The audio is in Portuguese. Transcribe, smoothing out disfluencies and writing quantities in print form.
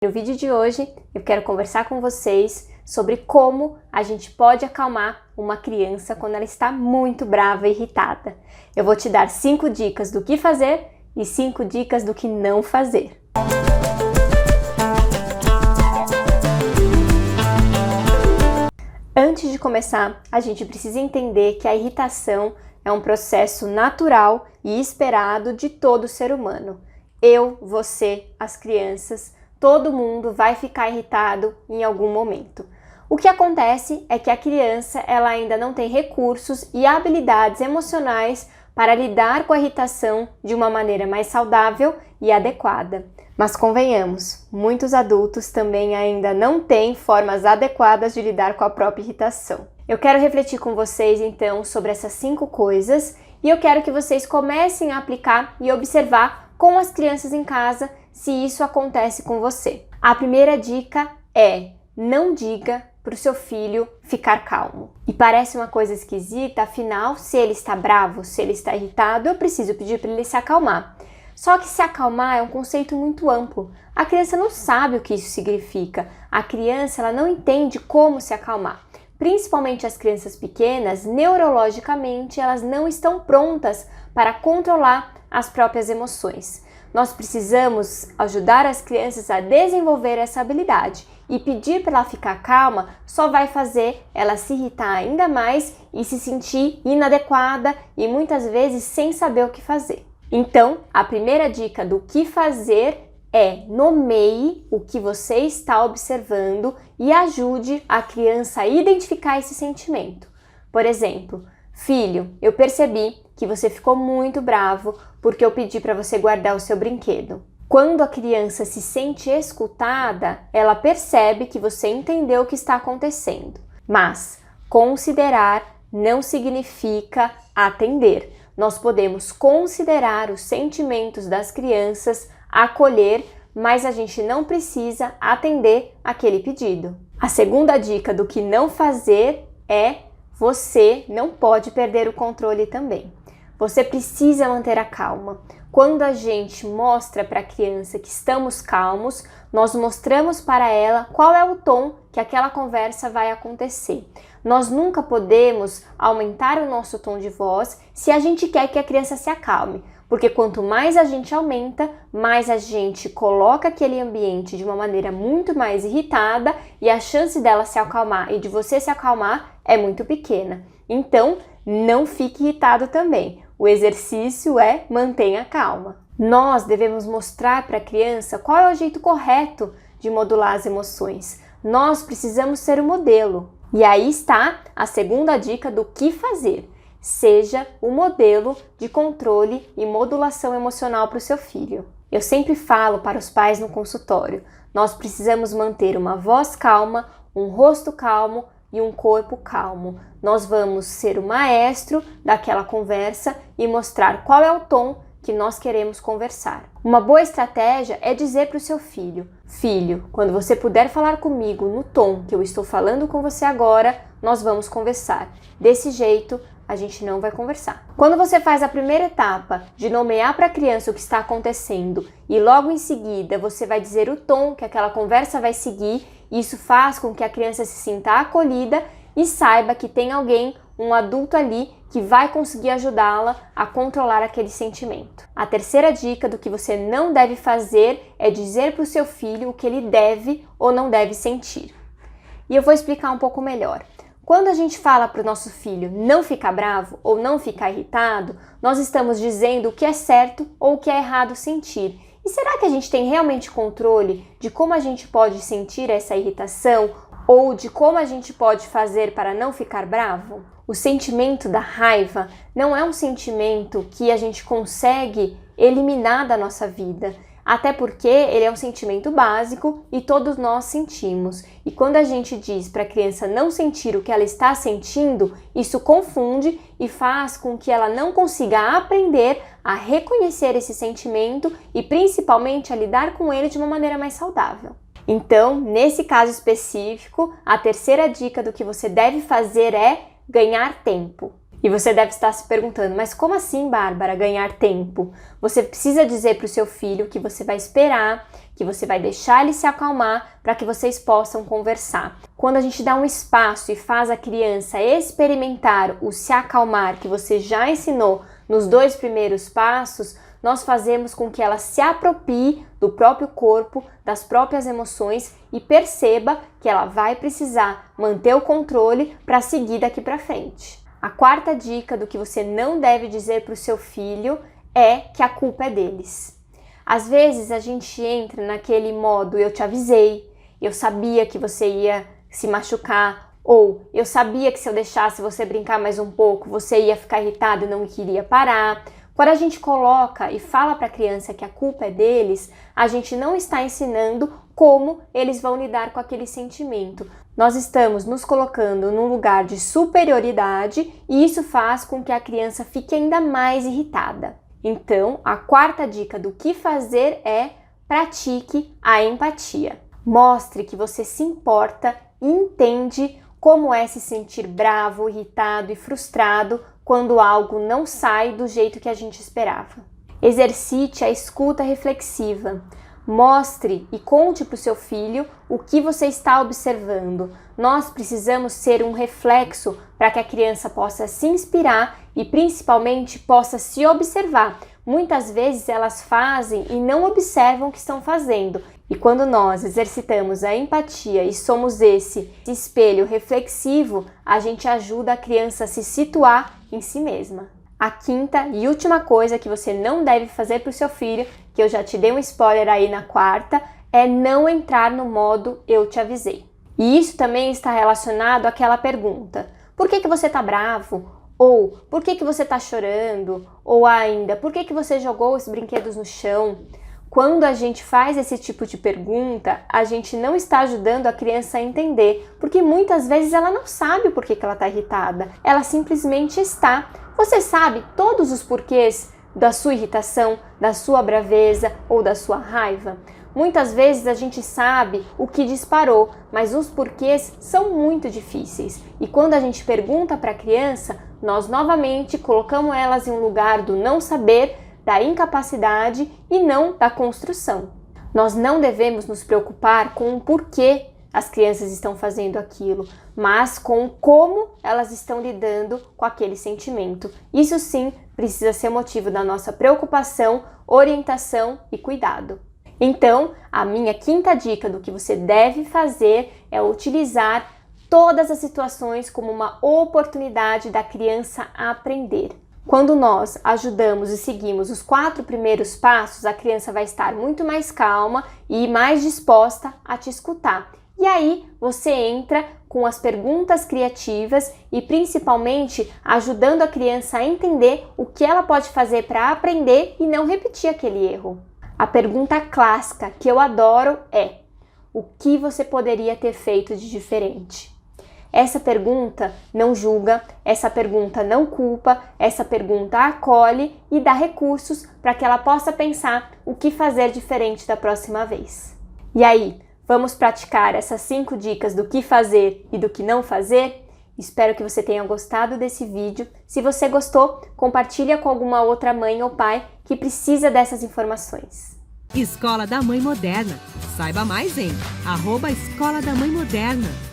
No vídeo de hoje, eu quero conversar com vocês sobre como a gente pode acalmar uma criança quando ela está muito brava e irritada. Eu vou te dar 5 dicas do que fazer e 5 dicas do que não fazer. Antes de começar, a gente precisa entender que a irritação é um processo natural e esperado de todo ser humano. Eu, você, as crianças, todo mundo vai ficar irritado em algum momento. O que acontece é que a criança ela ainda não tem recursos e habilidades emocionais para lidar com a irritação de uma maneira mais saudável e adequada. Mas convenhamos, muitos adultos também ainda não têm formas adequadas de lidar com a própria irritação. Eu quero refletir com vocês então sobre essas 5 coisas e eu quero que vocês comecem a aplicar e observar com as crianças em casa se isso acontece com você. A primeira dica é: não diga para o seu filho ficar calmo. E parece uma coisa esquisita, afinal, se ele está bravo, se ele está irritado, eu preciso pedir para ele se acalmar. Só que se acalmar é um conceito muito amplo. A criança não sabe o que isso significa. A criança ela não entende como se acalmar. Principalmente as crianças pequenas, neurologicamente, elas não estão prontas para controlar as próprias emoções. Nós precisamos ajudar as crianças a desenvolver essa habilidade e pedir para ela ficar calma só vai fazer ela se irritar ainda mais e se sentir inadequada e muitas vezes sem saber o que fazer. Então, a primeira dica do que fazer é: nomeie o que você está observando e ajude a criança a identificar esse sentimento. Por exemplo, filho, eu percebi que você ficou muito bravo porque eu pedi para você guardar o seu brinquedo. Quando a criança se sente escutada, ela percebe que você entendeu o que está acontecendo. Mas considerar não significa atender. Nós podemos considerar os sentimentos das crianças, acolher, mas a gente não precisa atender aquele pedido. A segunda dica do que não fazer é: você não pode perder o controle também. Você precisa manter a calma. Quando a gente mostra para a criança que estamos calmos, nós mostramos para ela qual é o tom que aquela conversa vai acontecer. Nós nunca podemos aumentar o nosso tom de voz se a gente quer que a criança se acalme, porque quanto mais a gente aumenta, mais a gente coloca aquele ambiente de uma maneira muito mais irritada e a chance dela se acalmar e de você se acalmar é muito pequena. Então, não fique irritado também. O exercício é: mantenha calma. Nós devemos mostrar para a criança qual é o jeito correto de modular as emoções. Nós precisamos ser o modelo. E aí está a segunda dica do que fazer. Seja o modelo de controle e modulação emocional para o seu filho. Eu sempre falo para os pais no consultório: nós precisamos manter uma voz calma, um rosto calmo e um corpo calmo. Nós vamos ser o maestro daquela conversa e mostrar qual é o tom que nós queremos conversar. Uma boa estratégia é dizer para o seu filho: filho, quando você puder falar comigo no tom que eu estou falando com você agora, nós vamos conversar. Desse jeito, a gente não vai conversar. Quando você faz a primeira etapa de nomear para a criança o que está acontecendo e logo em seguida você vai dizer o tom que aquela conversa vai seguir, isso faz com que a criança se sinta acolhida e saiba que tem alguém, um adulto ali, que vai conseguir ajudá-la a controlar aquele sentimento. A terceira dica do que você não deve fazer é dizer para o seu filho o que ele deve ou não deve sentir. E eu vou explicar um pouco melhor. Quando a gente fala para o nosso filho não ficar bravo ou não ficar irritado, nós estamos dizendo o que é certo ou o que é errado sentir. E será que a gente tem realmente controle de como a gente pode sentir essa irritação ou de como a gente pode fazer para não ficar bravo? O sentimento da raiva não é um sentimento que a gente consegue eliminar da nossa vida, até porque ele é um sentimento básico e todos nós sentimos. E quando a gente diz para a criança não sentir o que ela está sentindo, isso confunde e faz com que ela não consiga aprender a reconhecer esse sentimento e principalmente a lidar com ele de uma maneira mais saudável. Então, nesse caso específico, a terceira dica do que você deve fazer é ganhar tempo. E você deve estar se perguntando, mas como assim, Bárbara, ganhar tempo? Você precisa dizer para o seu filho que você vai esperar, que você vai deixar ele se acalmar para que vocês possam conversar. Quando a gente dá um espaço e faz a criança experimentar o se acalmar que você já ensinou nos 2 primeiros passos, nós fazemos com que ela se aproprie do próprio corpo, das próprias emoções e perceba que ela vai precisar manter o controle para seguir daqui para frente. A 4ª dica do que você não deve dizer para o seu filho é que a culpa é deles. Às vezes a gente entra naquele modo eu te avisei, eu sabia que você ia se machucar, ou eu sabia que se eu deixasse você brincar mais um pouco, você ia ficar irritado e não queria parar. Quando a gente coloca e fala para a criança que a culpa é deles, a gente não está ensinando como eles vão lidar com aquele sentimento. Nós estamos nos colocando num lugar de superioridade e isso faz com que a criança fique ainda mais irritada. Então, a 4ª dica do que fazer é pratique a empatia. Mostre que você se importa e entende como é se sentir bravo, irritado e frustrado quando algo não sai do jeito que a gente esperava. Exercite a escuta reflexiva. Mostre e conte para o seu filho o que você está observando. Nós precisamos ser um reflexo para que a criança possa se inspirar e principalmente possa se observar. Muitas vezes elas fazem e não observam o que estão fazendo. E quando nós exercitamos a empatia e somos esse espelho reflexivo, a gente ajuda a criança a se situar em si mesma. A 5ª e última coisa que você não deve fazer para o seu filho, que eu já te dei um spoiler aí na 4ª, é não entrar no modo eu te avisei. E isso também está relacionado àquela pergunta: por que você está bravo? Ou por que você está chorando? Ou ainda, por que você jogou os brinquedos no chão? Quando a gente faz esse tipo de pergunta, a gente não está ajudando a criança a entender, porque muitas vezes ela não sabe por que ela está irritada, ela simplesmente está. Você sabe todos os porquês da sua irritação, da sua braveza ou da sua raiva? Muitas vezes a gente sabe o que disparou, mas os porquês são muito difíceis. E quando a gente pergunta para a criança, nós novamente colocamos elas em um lugar do não saber, da incapacidade e não da construção. Nós não devemos nos preocupar com o porquê as crianças estão fazendo aquilo, mas com como elas estão lidando com aquele sentimento. Isso sim precisa ser motivo da nossa preocupação, orientação e cuidado. Então, a minha 5ª dica do que você deve fazer é utilizar todas as situações como uma oportunidade da criança aprender. Quando nós ajudamos e seguimos os 4 primeiros passos, a criança vai estar muito mais calma e mais disposta a te escutar. E aí você entra com as perguntas criativas e principalmente ajudando a criança a entender o que ela pode fazer para aprender e não repetir aquele erro. A pergunta clássica que eu adoro é: o que você poderia ter feito de diferente? Essa pergunta não julga, essa pergunta não culpa, essa pergunta acolhe e dá recursos para que ela possa pensar o que fazer diferente da próxima vez. E aí, vamos praticar essas 5 dicas do que fazer e do que não fazer? Espero que você tenha gostado desse vídeo. Se você gostou, compartilha com alguma outra mãe ou pai que precisa dessas informações. Escola da Mãe Moderna. Saiba mais em @Escola da Mãe Moderna.